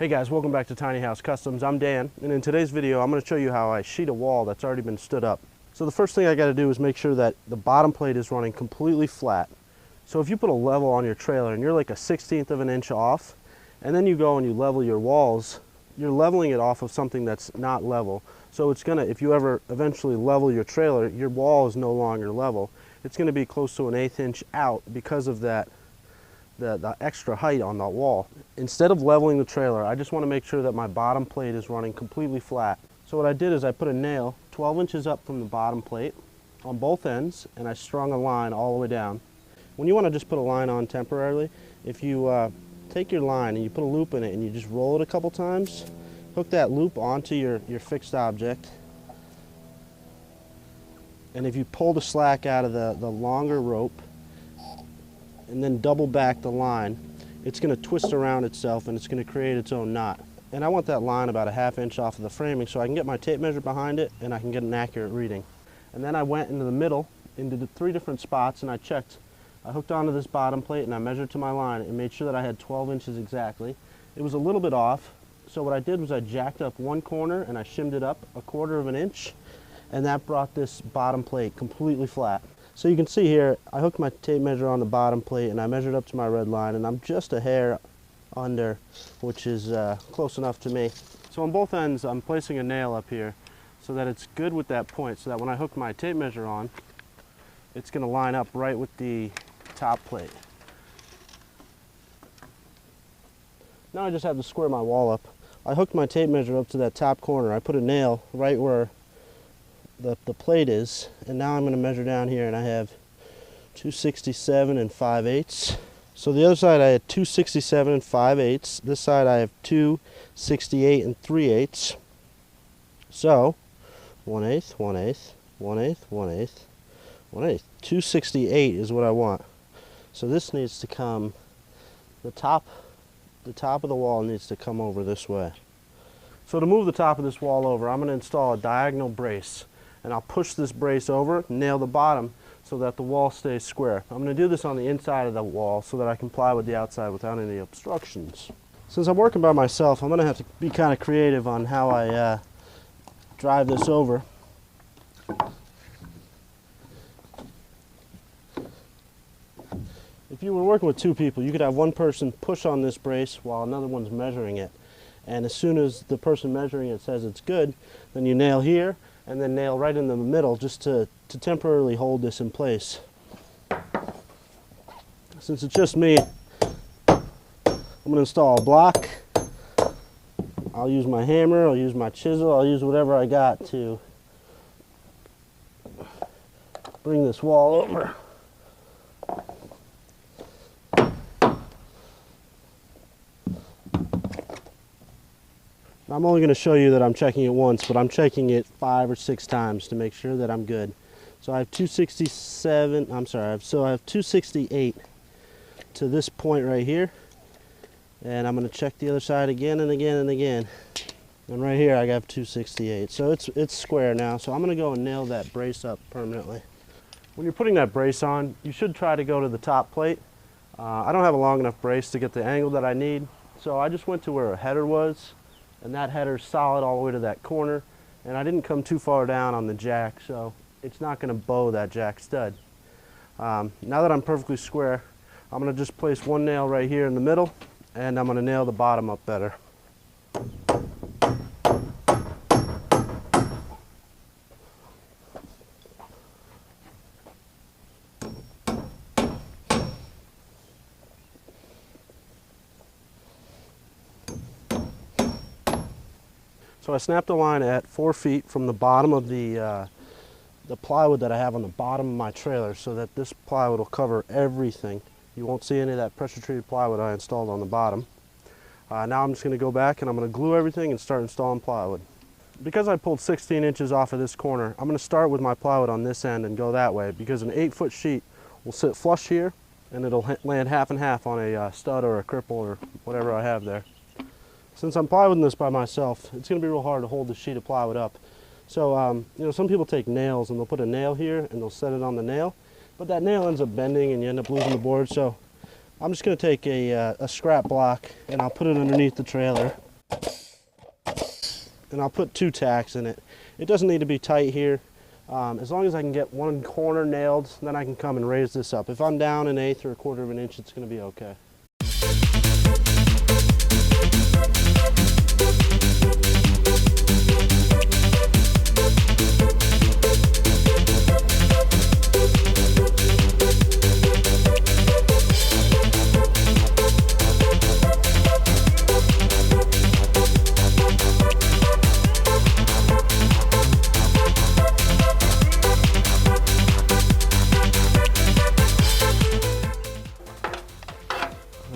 Hey guys, welcome back to Tiny House Customs. I'm Dan, and in today's video I'm going to show you how I sheet a wall that's already been stood up. So the first thing I got to do is make sure that the bottom plate is running completely flat. So if you put a level on your trailer and you're like a 1/16 of an inch off, and then you go and you level your walls, you're leveling it off of something that's not level. So it's going to, if you ever eventually level your trailer, your wall is no longer level. It's going to be close to an 1/8 inch out because of that the extra height on the wall. Instead of leveling the trailer, I just want to make sure that my bottom plate is running completely flat. So what I did is I put a nail 12 inches up from the bottom plate on both ends, and I strung a line all the way down. When you want to just put a line on temporarily, if you take your line and you put a loop in it and you just roll it a couple times, hook that loop onto your fixed object, and if you pull the slack out of the longer rope and then double back the line, it's going to twist around itself and it's going to create its own knot. And I want that line about a 1/2 inch off of the framing so I can get my tape measure behind it and I can get an accurate reading. And then I went into the middle, into the 3 different spots, and I checked. I hooked onto this bottom plate and I measured to my line and made sure that I had 12 inches exactly. It was a little bit off, so what I did was I jacked up one corner and I shimmed it up 1/4 of an inch, and that brought this bottom plate completely flat. So you can see here, I hooked my tape measure on the bottom plate and I measured up to my red line, and I'm just a hair under, which is close enough to me. So on both ends, I'm placing a nail up here so that it's good with that point, so that when I hook my tape measure on, it's going to line up right with the top plate. Now I just have to square my wall up. I hooked my tape measure up to that top corner. I put a nail right where the plate is, and now I'm going to measure down here, and I have 267 and 5/8. So the other side I had 267 and 5/8. This side I have 268 and 3/8. So 1/8, 1/8, 1/8, 1/8, 1/8. 268 is what I want. So this needs to come, the top of the wall needs to come over this way. So to move the top of this wall over, I'm going to install a diagonal brace. And I'll push this brace over, nail the bottom so that the wall stays square. I'm going to do this on the inside of the wall so that I can ply with the outside without any obstructions. Since I'm working by myself, I'm going to have to be kind of creative on how I drive this over. If you were working with 2 people, you could have one person push on this brace while another one's measuring it. And as soon as the person measuring it says it's good, then you nail here, and then nail right in the middle just to temporarily hold this in place. Since it's just me, I'm going to install a block. I'll use my hammer, I'll use my chisel, I'll use whatever I got to bring this wall over. I'm only going to show you that I'm checking it once, but I'm checking it 5 or 6 times to make sure that I'm good. So I have 267, so I have 268 to this point right here. And I'm going to check the other side again and again and again. And right here I have 268. So it's square now. So I'm going to go and nail that brace up permanently. When you're putting that brace on, you should try to go to the top plate. I don't have a long enough brace to get the angle that I need. So I just went to where a header was. And that header's solid all the way to that corner, and I didn't come too far down on the jack, so it's not going to bow that jack stud. Now that I'm perfectly square, I'm going to just place one nail right here in the middle, and I'm going to nail the bottom up better. So I snapped a line at 4 feet from the bottom of the plywood that I have on the bottom of my trailer, so that this plywood will cover everything. You won't see any of that pressure treated plywood I installed on the bottom. Now I'm just going to go back and I'm going to glue everything and start installing plywood. Because I pulled 16 inches off of this corner, I'm going to start with my plywood on this end and go that way, because an 8-foot sheet will sit flush here and it'll land half and half on a stud or a cripple or whatever I have there. Since I'm plywooding this by myself, it's going to be real hard to hold the sheet of plywood up. So, you know, some people take nails and they'll put a nail here and they'll set it on the nail, but that nail ends up bending and you end up losing the board. So I'm just going to take a scrap block and I'll put it underneath the trailer And I'll put 2 tacks in it. It doesn't need to be tight here. As long as I can get one corner nailed, then I can come and raise this up. If I'm down an eighth or a quarter of an inch, it's going to be okay.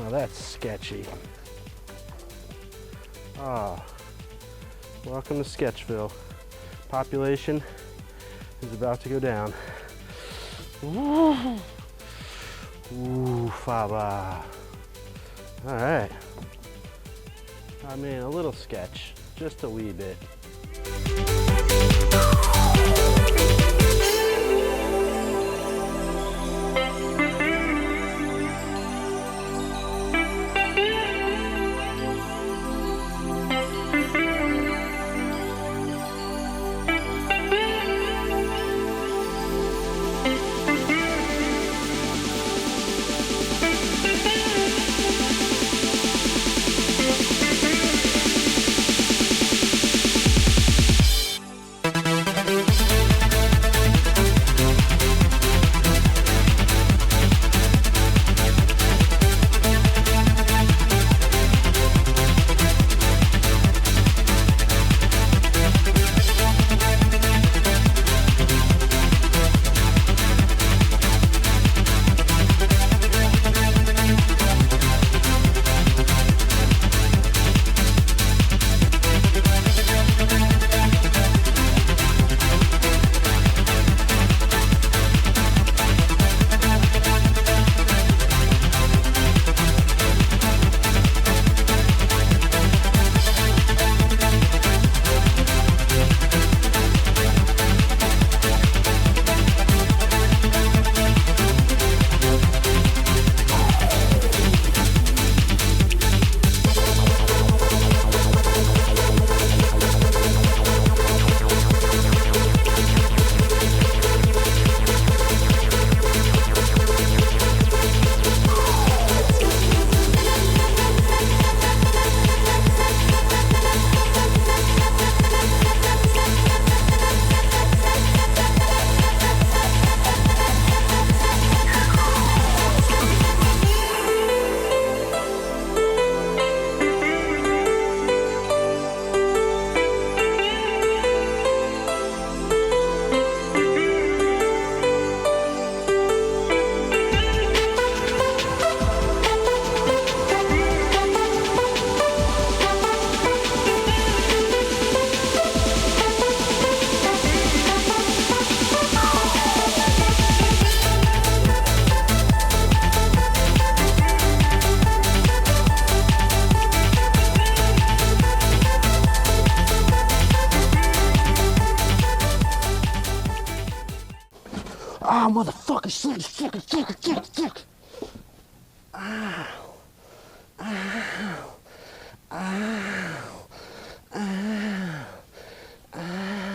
That's sketchy. Ah, welcome to Sketchville. Population is about to go down. Ooh, faba. All right. I mean, a little sketch, just a wee bit. Ah, motherfucker, fuck. Ow. Ow. Ow. Ow. Ow.